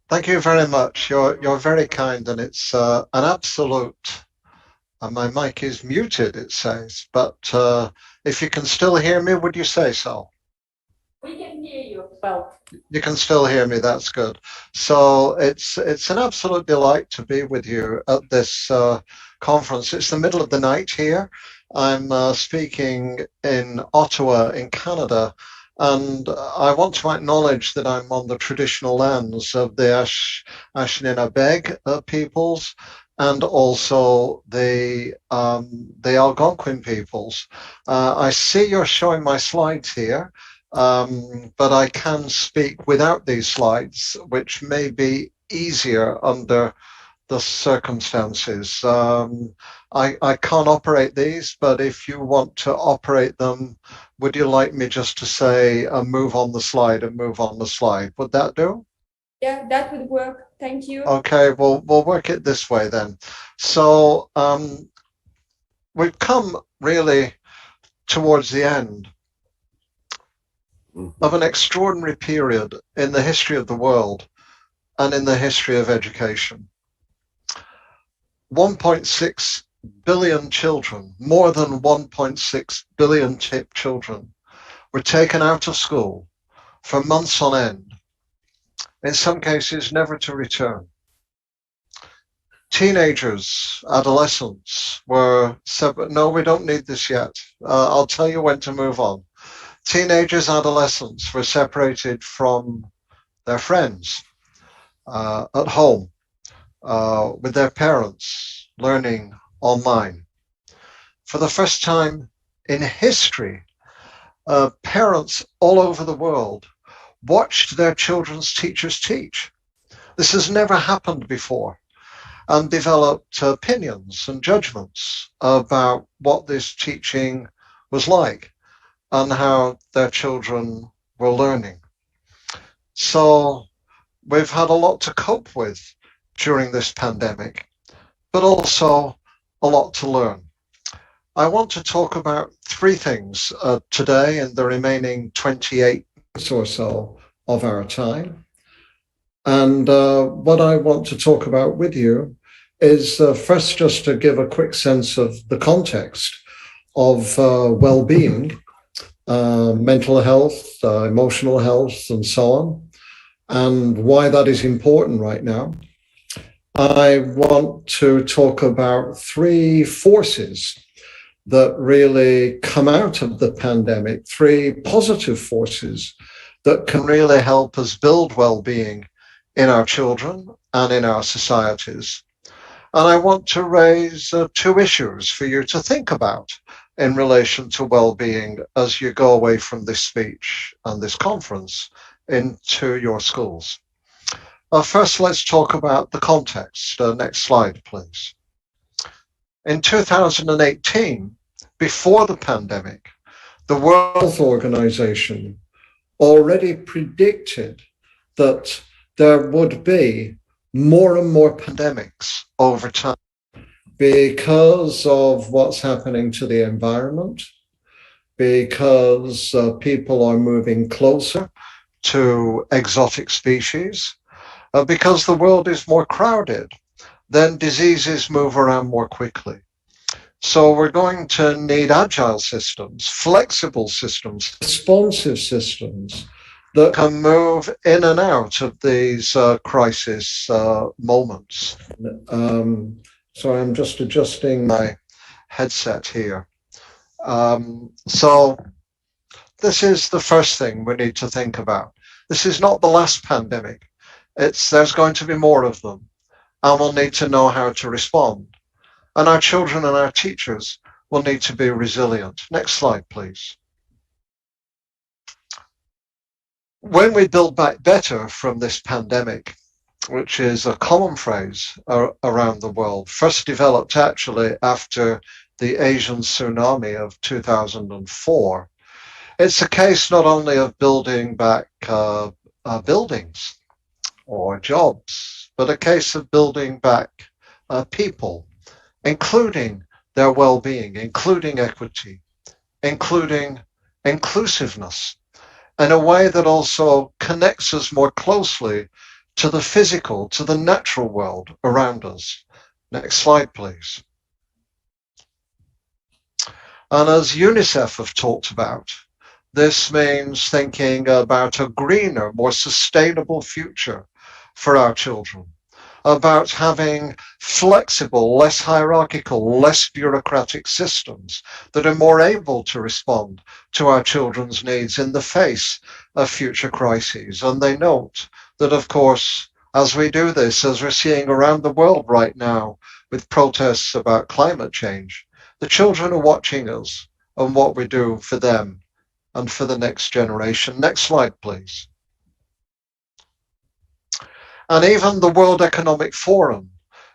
Thank you very much. You're very kind, and it's an absolute. My mic is muted, it says, but if you can still hear me, would you say so? We can hear you well. You can still hear me. That's good. So it's an absolute delight to be with you at this conference. It's the middle of the night here. I'm speaking in Ottawa, in Canada, and I want to acknowledge that I'm on the traditional lands of the Anishinaabe peoples and also the Algonquin peoples. I see you're showing my slides here. But I can speak without these slides, which may be easier under the circumstances. I can't operate these, but if you want to operate them, would you like me just to say move on the slide and move on the slide? Would that do? Yeah, that would work. Thank you. Okay, we'll work it this way then. So we've come really towards the end of an extraordinary period in the history of the world and in the history of education. 1.6 billion children, more than 1.6 billion children, were taken out of school for months on end, in some cases never to return. Teenagers, adolescents were said, no, we don't need this yet. I'll tell you when to move on. Teenagers, adolescents were separated from their friends at home with their parents, learning online. For the first time in history, parents all over the world watched their children's teachers teach. This has never happened before, and developed opinions and judgments about what this teaching was like and how their children were learning. So we've had a lot to cope with during this pandemic, but also a lot to learn. I want to talk about three things today in the remaining 28 minutes or so of our time. And what I want to talk about with you is first just to give a quick sense of the context of well-being, mental health, emotional health, and so on, and why that is important right now. I want to talk about three forces that really come out of the pandemic, three positive forces that can really help us build well-being in our children and in our societies. And I want to raise two issues for you to think about in relation to well-being as you go away from this speech and this conference into your schools. First, let's talk about the context. Next slide, please. In 2018, before the pandemic, the World Health Organization already predicted that there would be more and more pandemics over time because of what's happening to the environment, because people are moving closer to exotic species, because the world is more crowded, then diseases move around more quickly. So we're going to need agile systems, flexible systems, responsive systems that can move in and out of these crisis moments. So I'm just adjusting my headset here. So this is the first thing we need to think about. This is not the last pandemic. There's going to be more of them, and we'll need to know how to respond. And our children and our teachers will need to be resilient. Next slide, please. When we build back better from this pandemic, which is a common phrase around the world, first developed actually after the Asian tsunami of 2004, it's a case not only of building back buildings or jobs, but a case of building back people, including their well-being, including equity, including inclusiveness, in a way that also connects us more closely to the physical, to the natural world around us. Next slide, please. And as UNICEF have talked about, this means thinking about a greener, more sustainable future for our children, about having flexible, less hierarchical, less bureaucratic systems that are more able to respond to our children's needs in the face of future crises. And they note that, of course, as we do this, as we're seeing around the world right now with protests about climate change, the children are watching us and what we do for them and for the next generation. Next slide, please. And even the World Economic Forum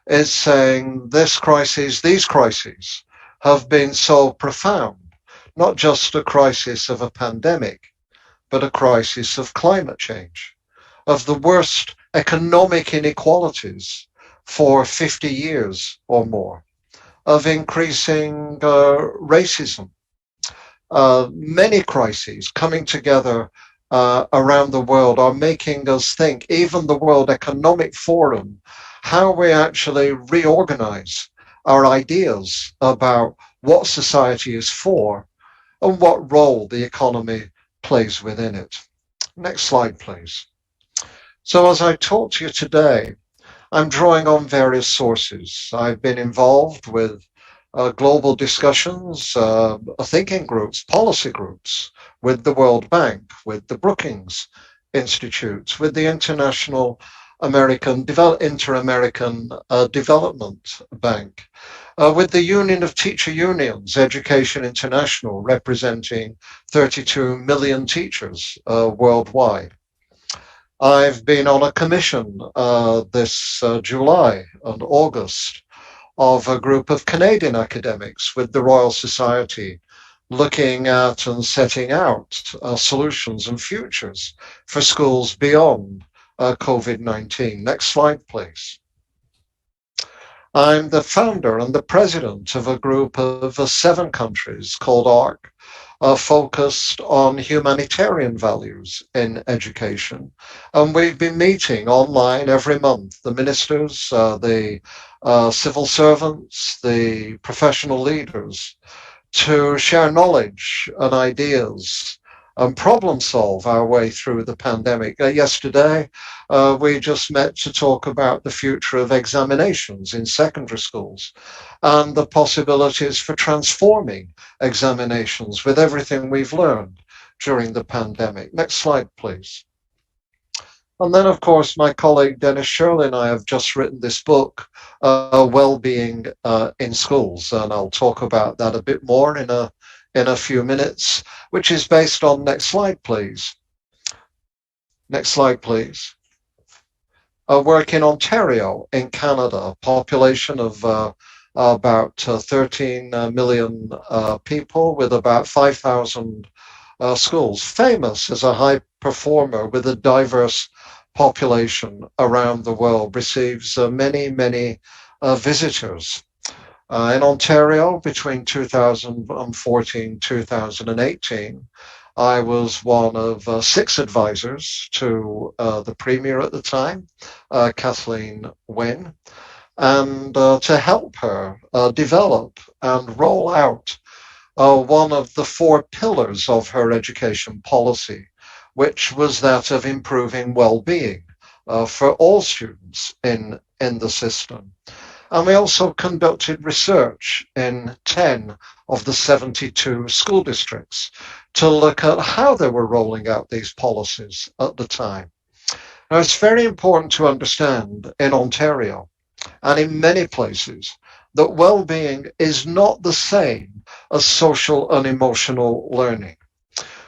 is saying this crisis, these crises have been so profound, not just a crisis of a pandemic, but a crisis of climate change, of the worst economic inequalities for 50 years or more, of increasing racism. Many crises coming together around the world are making us think, even the World Economic Forum, how we actually reorganize our ideas about what society is for and what role the economy plays within it. Next slide, please. So as I talk to you today, I'm drawing on various sources. I've been involved with global discussions, thinking groups, policy groups, with the World Bank, with the Brookings Institute, with the Inter-American Development Bank, with the Union of Teacher Unions, Education International, representing 32 million teachers worldwide. I've been on a commission this July and August of a group of Canadian academics with the Royal Society, looking at and setting out solutions and futures for schools beyond COVID-19. Next slide, please. I'm the founder and the president of a group of 7 countries called ARC, focused on humanitarian values in education. And we've been meeting online every month, the ministers, the civil servants, the professional leaders, to share knowledge and ideas and problem solve our way through the pandemic. Yesterday, we just met to talk about the future of examinations in secondary schools and the possibilities for transforming examinations with everything we've learned during the pandemic. Next slide, please. And then, of course, my colleague Dennis Shirley and I have just written this book, Wellbeing in Schools, and I'll talk about that a bit more in a few minutes, which is based on, next slide, please. Next slide, please. Work in Ontario, in Canada, a population of about 13 million people with about 5,000 schools, famous as a high performer with a diverse population around the world, receives many visitors. In Ontario, between 2014 2018, I was one of 6 advisors to the Premier at the time, Kathleen Wynne, and to help her develop and roll out one of the 4 pillars of her education policy, which was that of improving well-being for all students in the system. And we also conducted research in 10 of the 72 school districts to look at how they were rolling out these policies at the time. Now, it's very important to understand in Ontario and in many places that well-being is not the same as social and emotional learning.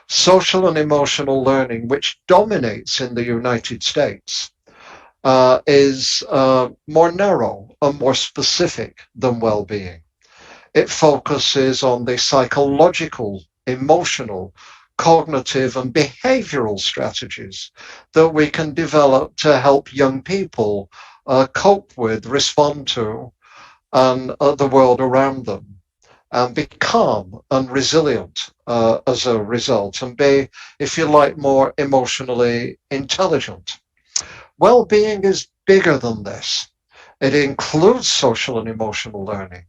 Social and emotional learning, which dominates in the United States, is more narrow and more specific than well-being. It focuses on the psychological, emotional, cognitive and behavioral strategies that we can develop to help young people cope with, respond to, and the world around them, and be calm and resilient as a result, and be, if you like, more emotionally intelligent. Well-being is bigger than this. It includes social and emotional learning,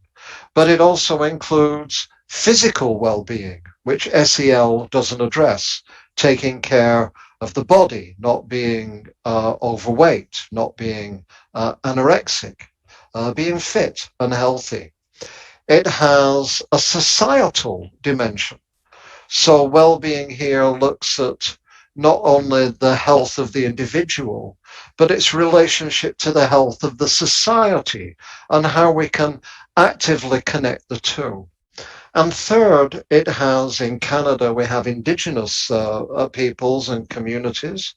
but it also includes physical well-being, which SEL doesn't address, taking care of the body, not being overweight, not being anorexic, being fit and healthy. It has a societal dimension. So well-being here looks at not only the health of the individual, but its relationship to the health of the society and how we can actively connect the two. And third, it has, in Canada, we have Indigenous peoples and communities,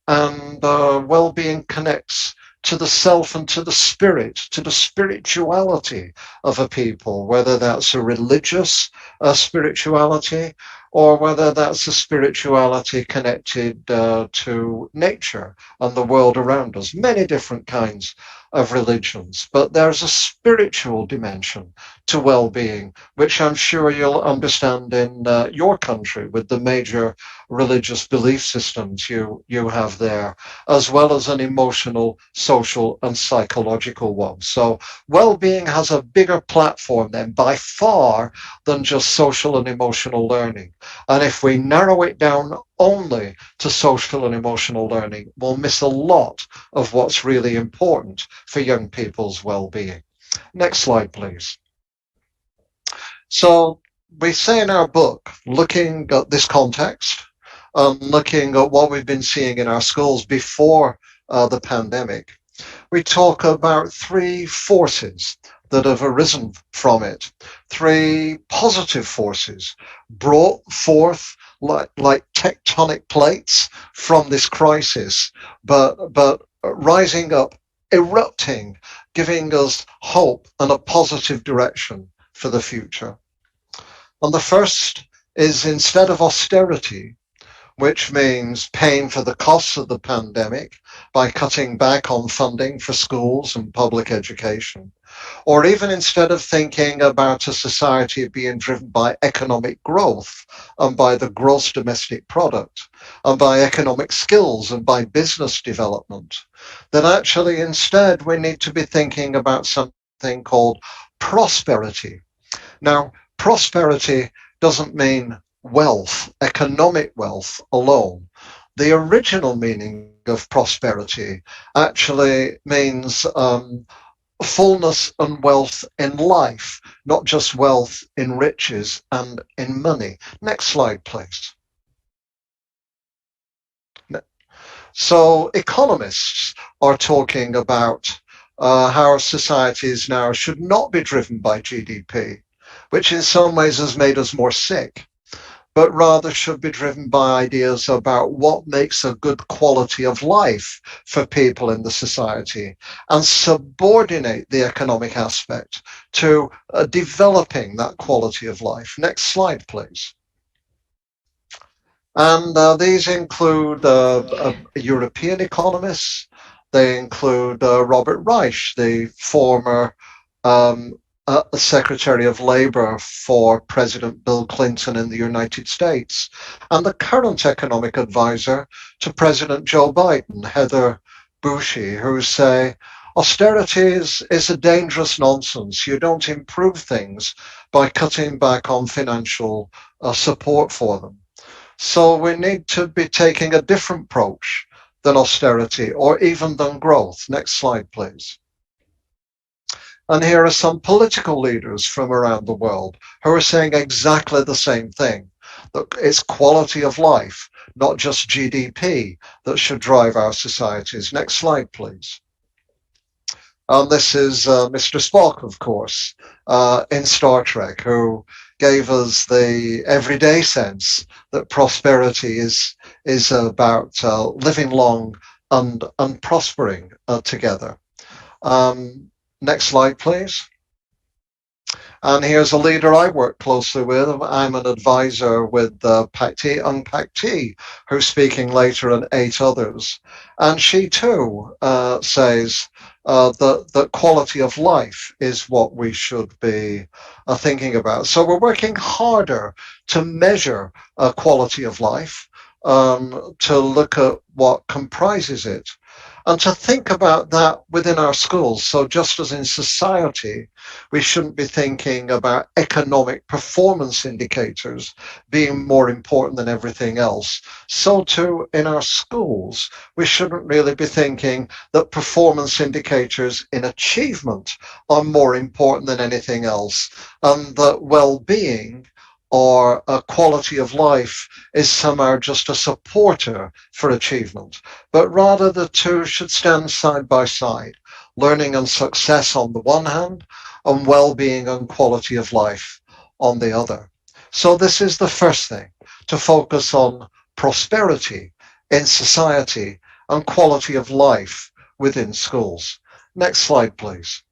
and well-being connects to the self and to the spirituality of a people, whether that's a religious spirituality or whether that's a spirituality connected to nature and the world around us. Many different kinds of religions, but there's a spiritual dimension to well-being, which I'm sure you'll understand in your country with the major religious belief systems you have there, as well as an emotional, social, and psychological one. So well-being has a bigger platform then by far than just social and emotional learning. And if we narrow it down only to social and emotional learning, we'll miss a lot of what's really important for young people's well-being. Next slide, please. So we say in our book, looking at this context, looking at what we've been seeing in our schools before the pandemic, we talk about three forces that have arisen from it, three positive forces brought forth like tectonic plates from this crisis, but rising up, erupting, giving us hope and a positive direction for the future. And the first is, instead of austerity, which means paying for the costs of the pandemic by cutting back on funding for schools and public education, or even instead of thinking about a society being driven by economic growth and by the gross domestic product and by economic skills and by business development, then actually instead we need to be thinking about something called prosperity. Now, prosperity doesn't mean wealth, economic wealth alone. The original meaning of prosperity actually means fullness and wealth in life, not just wealth in riches and in money. Next slide, please. So economists are talking about how societies now should not be driven by GDP, which in some ways has made us more sick, but rather should be driven by ideas about what makes a good quality of life for people in the society and subordinate the economic aspect to developing that quality of life. Next slide, please. And these include European economists. They include Robert Reich, the former Secretary of Labor for President Bill Clinton in the United States, and the current economic advisor to President Joe Biden, Heather Bushey, who say austerity is a dangerous nonsense. You don't improve things by cutting back on financial support for them. So we need to be taking a different approach than austerity or even than growth. Next slide, please. And here are some political leaders from around the world who are saying exactly the same thing, that it's quality of life, not just GDP, that should drive our societies. Next slide, please. And this is Mr. Spock, of course, in Star Trek, who gave us the everyday sense that prosperity is about living long and prospering together. Next slide, please. And here's a leader I work closely with. I'm an advisor with Pact, who's speaking later, and 8 others. And she too says that quality of life is what we should be thinking about. So we're working harder to measure quality of life, to look at what comprises it. And to think about that within our schools. So just as in society, we shouldn't be thinking about economic performance indicators being more important than everything else. So too in our schools, we shouldn't really be thinking that performance indicators in achievement are more important than anything else, and that well-being or a quality of life is somehow just a supporter for achievement, but rather the two should stand side by side, learning and success on the one hand, and well-being and quality of life on the other. So this is the first thing, to focus on prosperity in society and quality of life within schools. Next slide, please.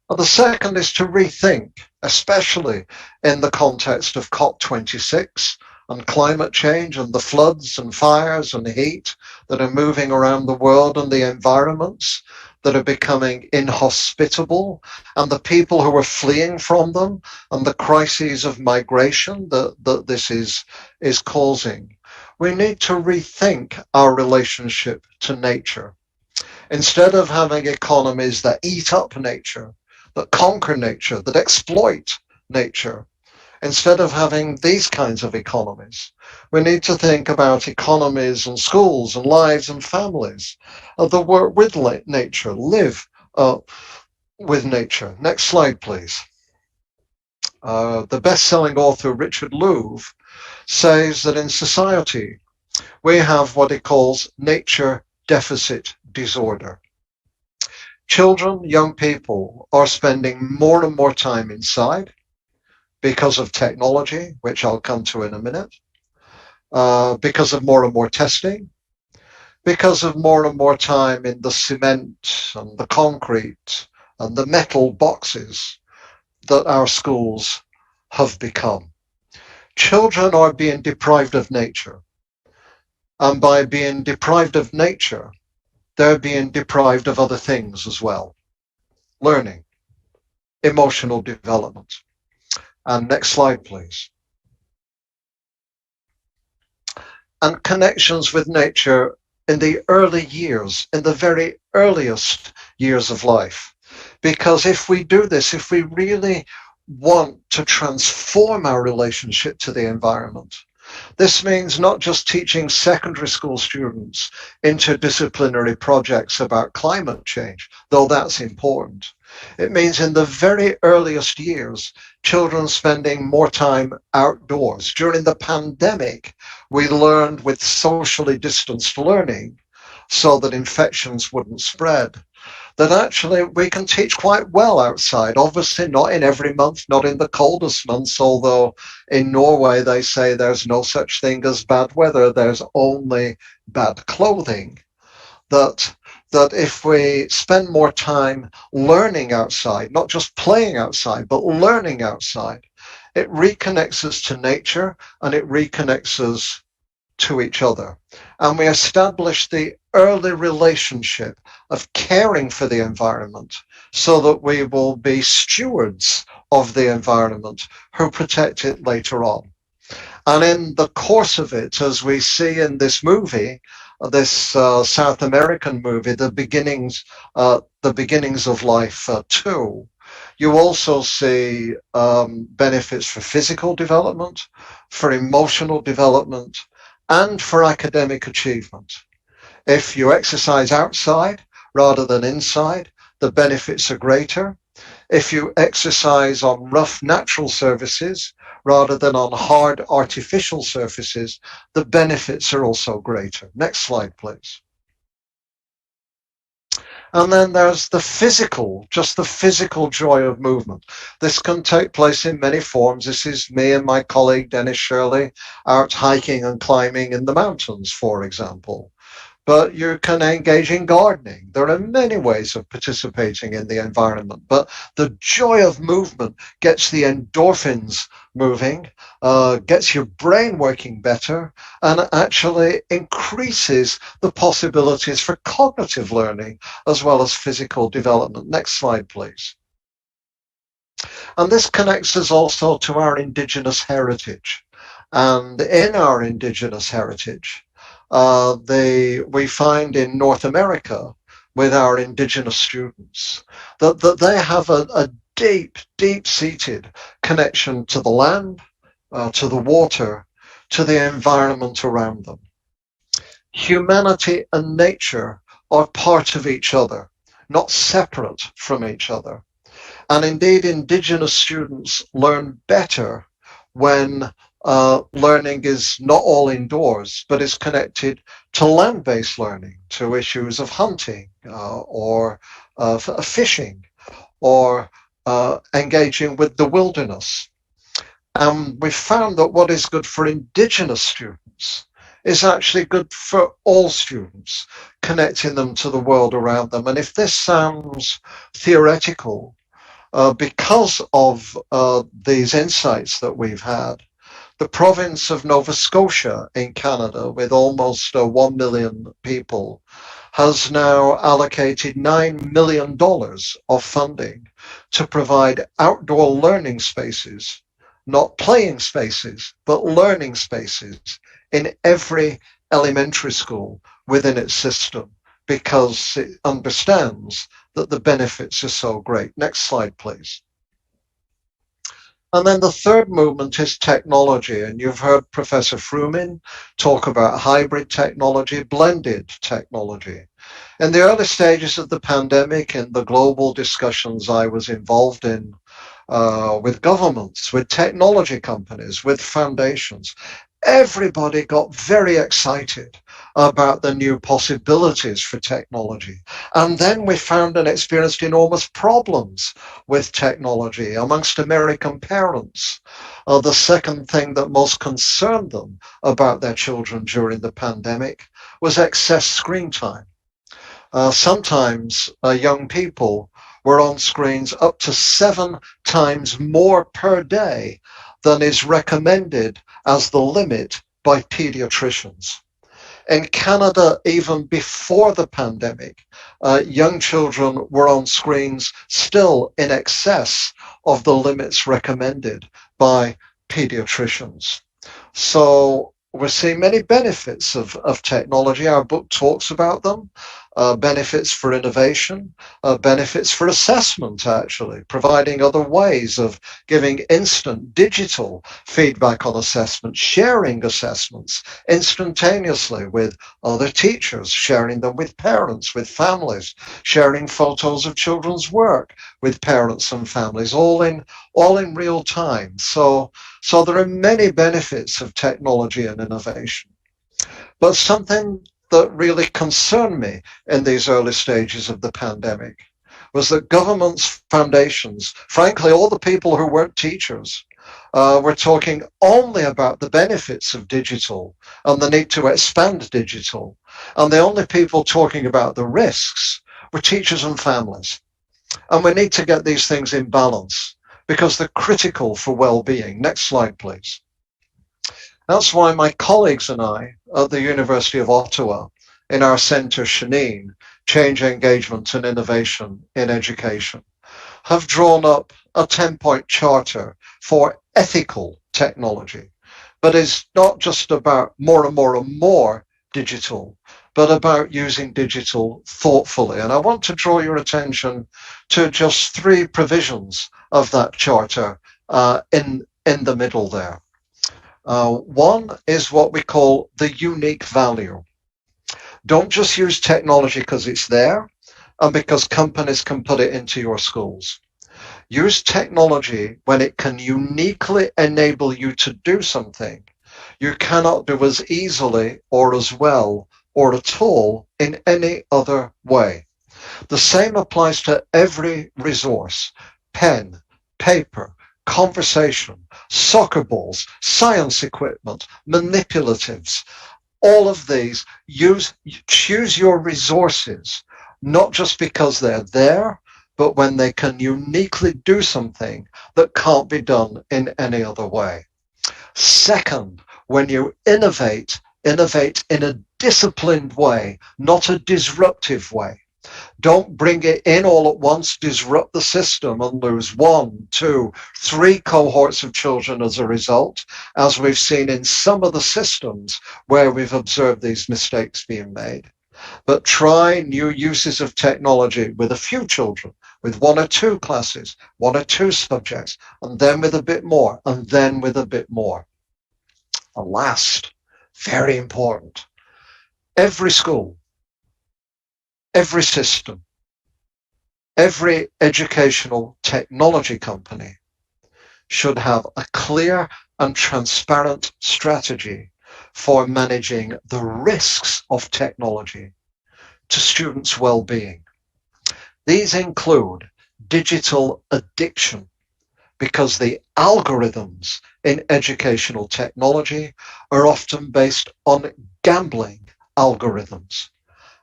And the second is to rethink, especially in the context of COP26 and climate change and the floods and fires and heat that are moving around the world, and the environments that are becoming inhospitable, and the people who are fleeing from them, and the crises of migration that this is causing. We need to rethink our relationship to nature. Instead of having economies that eat up nature, that conquer nature, that exploit nature, instead of having these kinds of economies, we need to think about economies and schools and lives and families that work with nature, live with nature. Next slide, please. The best-selling author Richard Louv says that in society, we have what he calls nature deficit disorder. Children, young people are spending more and more time inside because of technology, which I'll come to in a minute, because of more and more testing, because of more and more time in the cement and the concrete and the metal boxes that our schools have become. Children are being deprived of nature. And by being deprived of nature, they're being deprived of other things as well. Learning, emotional development. And next slide, please. And connections with nature in the early years, in the very earliest years of life. Because if we do this, if we really want to transform our relationship to the environment, this means not just teaching secondary school students interdisciplinary projects about climate change, though that's important. It means in the very earliest years, children spending more time outdoors. During the pandemic, we learned with socially distanced learning so that infections wouldn't spread, that actually we can teach quite well outside. Obviously not in every month, not in the coldest months, although in Norway they say there's no such thing as bad weather, there's only bad clothing. That if we spend more time learning outside, not just playing outside, but learning outside, it reconnects us to nature and it reconnects us to each other. And we establish the early relationship of caring for the environment so that we will be stewards of the environment who protect it later on. And in the course of it, as we see in this movie, this South American movie, The Beginnings of Life 2, you also see benefits for physical development, for emotional development, and for academic achievement. If you exercise outside rather than inside, the benefits are greater. If you exercise on rough natural surfaces rather than on hard artificial surfaces, the benefits are also greater. Next slide, please. And then there's the physical, just the physical joy of movement. This can take place in many forms. This is me and my colleague, Dennis Shirley, out hiking and climbing in the mountains, for example. But you can engage in gardening. There are many ways of participating in the environment, but the joy of movement gets the endorphins moving, gets your brain working better, and actually increases the possibilities for cognitive learning as well as physical development. Next slide, please. And this connects us also to our indigenous heritage. And in our indigenous heritage, we find in North America with our indigenous students that they have a deep, deep-seated connection to the land, to the water, to the environment around them. Humanity and nature are part of each other, not separate from each other. And indeed, indigenous students learn better when learning is not all indoors, but is connected to land-based learning, to issues of hunting or fishing or engaging with the wilderness. And we found that what is good for indigenous students is actually good for all students, connecting them to the world around them. And if this sounds theoretical, because of these insights that we've had, the province of Nova Scotia in Canada, with almost 1 million people, has now allocated $9 million of funding to provide outdoor learning spaces, not playing spaces, but learning spaces in every elementary school within its system, because it understands that the benefits are so great. Next slide, please. And then the third movement is technology. And you've heard Professor Frumin talk about hybrid technology, blended technology. In the early stages of the pandemic, in the global discussions I was involved in with governments, with technology companies, with foundations, everybody got very excited about the new possibilities for technology. And then we found and experienced enormous problems with technology amongst American parents. The second thing that most concerned them about their children during the pandemic was excess screen time. Sometimes young people were on screens up to 7 times more per day than is recommended as the limit by pediatricians. In Canada, even before the pandemic, young children were on screens still in excess of the limits recommended by pediatricians. So we're seeing many benefits of technology. Our book talks about them. Benefits for innovation, benefits for assessment, actually, providing other ways of giving instant digital feedback on assessment, sharing assessments instantaneously with other teachers, sharing them with parents, with families, sharing photos of children's work with parents and families, all in real time. So there are many benefits of technology and innovation. But something that really concerned me in these early stages of the pandemic was that governments, foundations, frankly, all the people who weren't teachers, were talking only about the benefits of digital and the need to expand digital. And the only people talking about the risks were teachers and families. And we need to get these things in balance because they're critical for well-being. Next slide, please. That's why my colleagues and I at the University of Ottawa, in our Centre Shaneen, Change, Engagement and Innovation in Education, have drawn up a 10-point charter for ethical technology. But it's not just about more and more and more digital, but about using digital thoughtfully. And I want to draw your attention to just 3 provisions of that charter in the middle there. One is what we call the unique value. Don't just use technology because it's there and because companies can put it into your schools. Use technology when it can uniquely enable you to do something you cannot do as easily or as well or at all in any other way. The same applies to every resource: pen, paper, conversation, soccer balls, science equipment, manipulatives. All of these, choose your resources, not just because they're there, but when they can uniquely do something that can't be done in any other way. Second, when you innovate in a disciplined way, not a disruptive way. Don't bring it in all at once, disrupt the system and lose 1, 2, 3 cohorts of children as a result, as we've seen in some of the systems where we've observed these mistakes being made. But try new uses of technology with a few children, with 1 or 2 classes, 1 or 2 subjects, and then with a bit more, and then with a bit more. And last, very important, every school, every system, every educational technology company should have a clear and transparent strategy for managing the risks of technology to students' well-being. These include digital addiction, because the algorithms in educational technology are often based on gambling algorithms.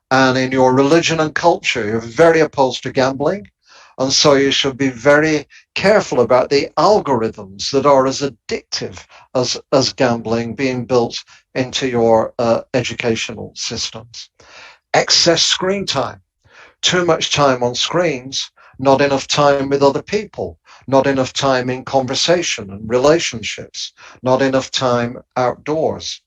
And in your religion and culture, you're very opposed to gambling. And so you should be very careful about the algorithms that are as addictive as gambling being built into your educational systems. Excess screen time, too much time on screens, not enough time with other people, not enough time in conversation and relationships, not enough time outdoors.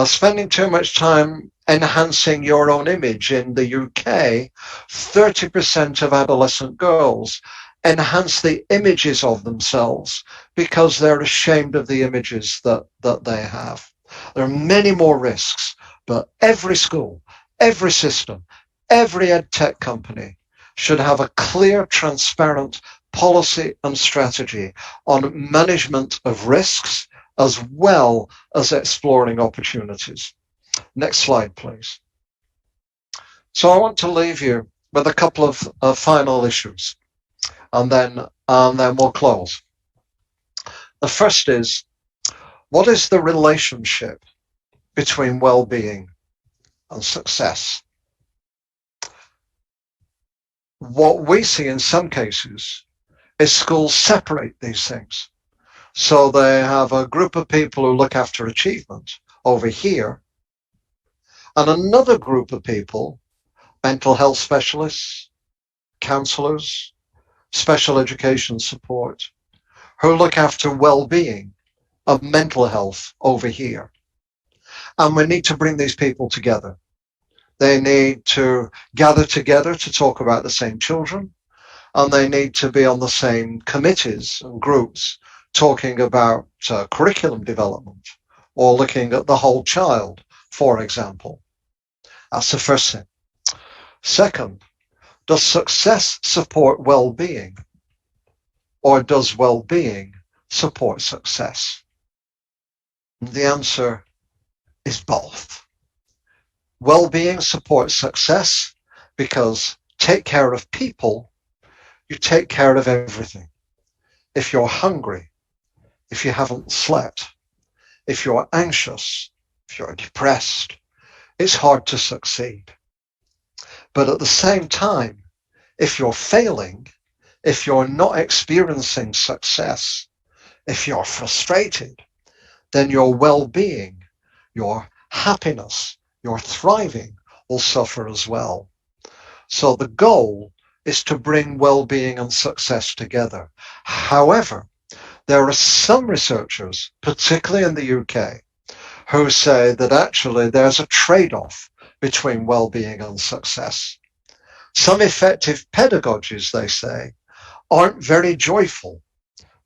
Spending too much time enhancing your own image. In the UK, 30% of adolescent girls enhance the images of themselves because they're ashamed of the images that they have. There are many more risks, but every school, every system, every ed tech company should have a clear, transparent policy and strategy on management of risks as well as exploring opportunities. Next slide, please. So I want to leave you with a couple of final issues, and then we'll close. The first is, what is the relationship between well-being and success? What we see in some cases is schools separate these things. So they have a group of people who look after achievement over here, and another group of people, mental health specialists, counselors, special education support, who look after well-being and mental health over here. And we need to bring these people together. They need to gather together to talk about the same children, and they need to be on the same committees and groups talking about curriculum development or looking at the whole child, for example. That's the first thing. Second, does success support well-being, or does well-being support success? And the answer is both. Well-being supports success because take care of people, you take care of everything. If you're hungry, if you haven't slept, if you're anxious, if you're depressed, it's hard to succeed. But at the same time, if you're failing, if you're not experiencing success, if you're frustrated, then your well-being, your happiness, your thriving will suffer as well. So the goal is to bring well-being and success together. However, there are some researchers, particularly in the UK, who say that actually there's a trade-off between well-being and success. Some effective pedagogies, they say, aren't very joyful,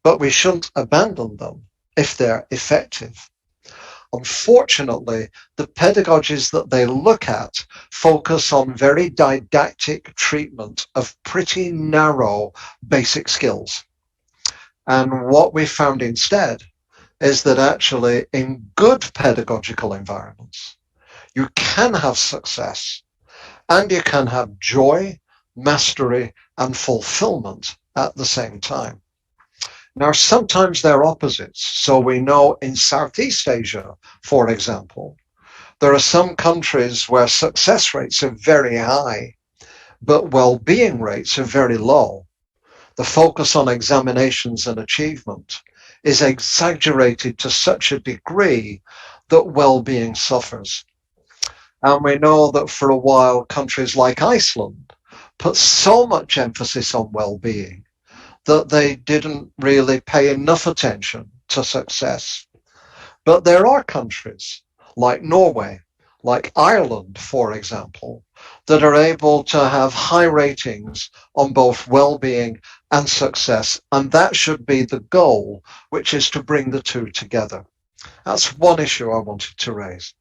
but we shouldn't abandon them if they're effective. Unfortunately, the pedagogies that they look at focus on very didactic treatment of pretty narrow basic skills. And what we found instead is that actually in good pedagogical environments, you can have success and you can have joy, mastery, and fulfillment at the same time. Now, sometimes they're opposites. So we know in Southeast Asia, for example, there are some countries where success rates are very high, but well-being rates are very low. The focus on examinations and achievement is exaggerated to such a degree that well-being suffers. And we know that for a while, countries like Iceland put so much emphasis on well-being that they didn't really pay enough attention to success. But there are countries like Norway, like Ireland, for example, that are able to have high ratings on both well-being and success. And that should be the goal, which is to bring the two together. That's one issue I wanted to raise.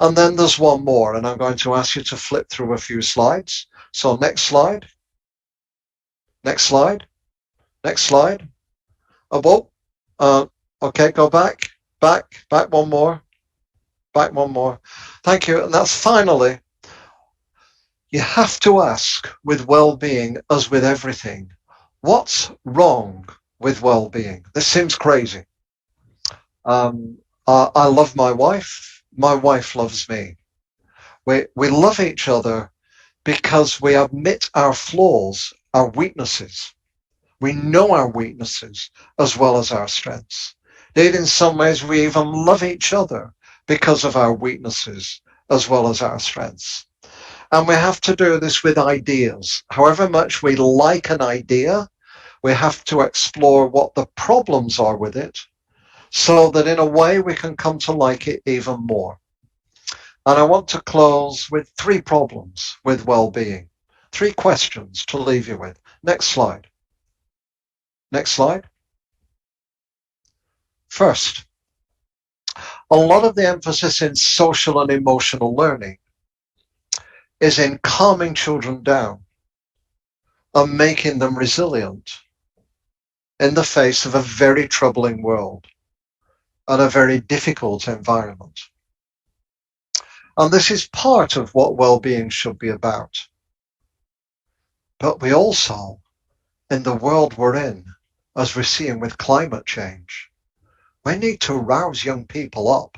And then there's one more, and I'm going to ask you to flip through a few slides. So next slide. Next slide. Next slide. Oh, okay, go back. Back one more. Back one more. Thank you. And that's finally, you have to ask with well-being, as with everything, what's wrong with well-being? This seems crazy. I love my wife. My wife loves me. We love each other because we admit our flaws, our weaknesses. We know our weaknesses as well as our strengths. Indeed, in some ways, we even love each other because of our weaknesses as well as our strengths. And we have to do this with ideas. However much we like an idea, we have to explore what the problems are with it so that in a way we can come to like it even more. And I want to close with 3 problems with well-being, 3 questions to leave you with. Next slide. Next slide. First, a lot of the emphasis in social and emotional learning is in calming children down and making them resilient in the face of a very troubling world and a very difficult environment. And this is part of what well-being should be about. But we also, in the world we're in, as we're seeing with climate change, we need to rouse young people up.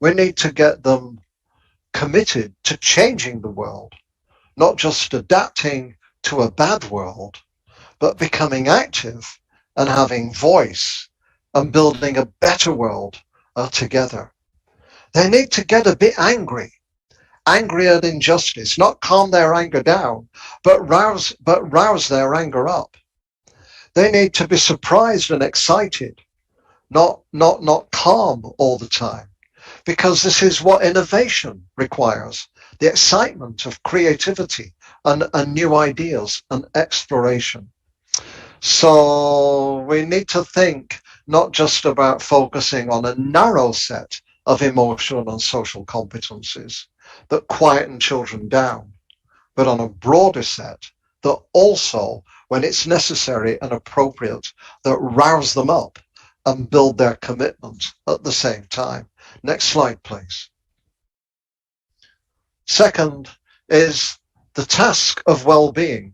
We need to get them committed to changing the world, not just adapting to a bad world, but becoming active and having voice and building a better world together. They need to get a bit angry at injustice, not calm their anger down, but rouse their anger up. They need to be surprised and excited, not calm all the time, because this is what innovation requires, the excitement of creativity and new ideas and exploration. So we need to think not just about focusing on a narrow set of emotional and social competencies that quieten children down, but on a broader set that also, when it's necessary and appropriate, that rouse them up and build their commitment at the same time. Next slide, please. Second is the task of well-being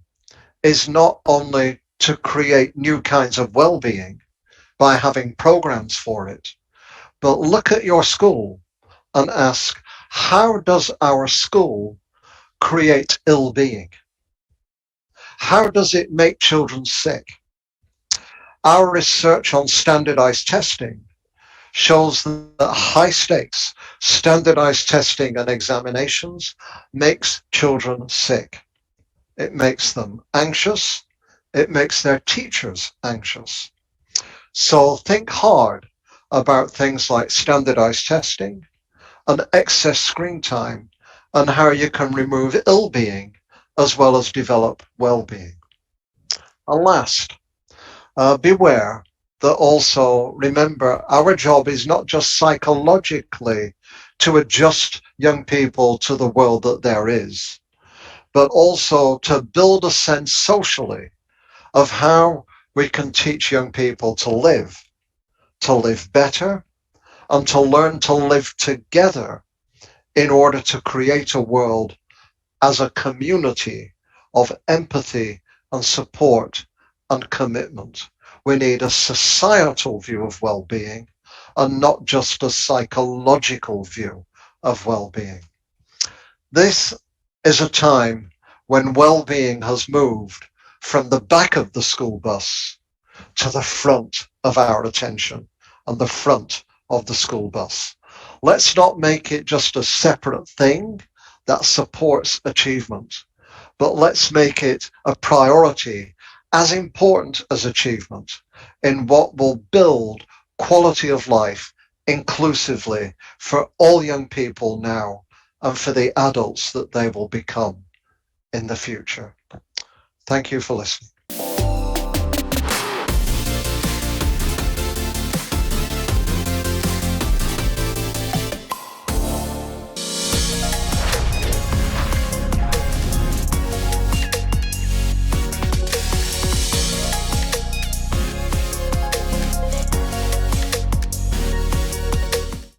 is not only to create new kinds of well-being by having programs for it, but look at your school and ask, how does our school create ill-being? How does it make children sick? Our research on standardized testing shows that high stakes standardized testing and examinations makes children sick. It makes them anxious. It makes their teachers anxious. So think hard about things like standardized testing and excess screen time and how you can remove ill-being as well as develop well-being. And last, beware that also remember our job is not just psychologically to adjust young people to the world that there is, but also to build a sense socially of how we can teach young people to live better, and to learn to live together in order to create a world as a community of empathy and support and commitment. We need a societal view of well-being and not just a psychological view of well-being. This is a time when well-being has moved from the back of the school bus to the front of our attention and the front of the school bus. Let's not make it just a separate thing that supports achievement, but let's make it a priority as important as achievement in what will build quality of life inclusively for all young people now and for the adults that they will become in the future. Thank you for listening.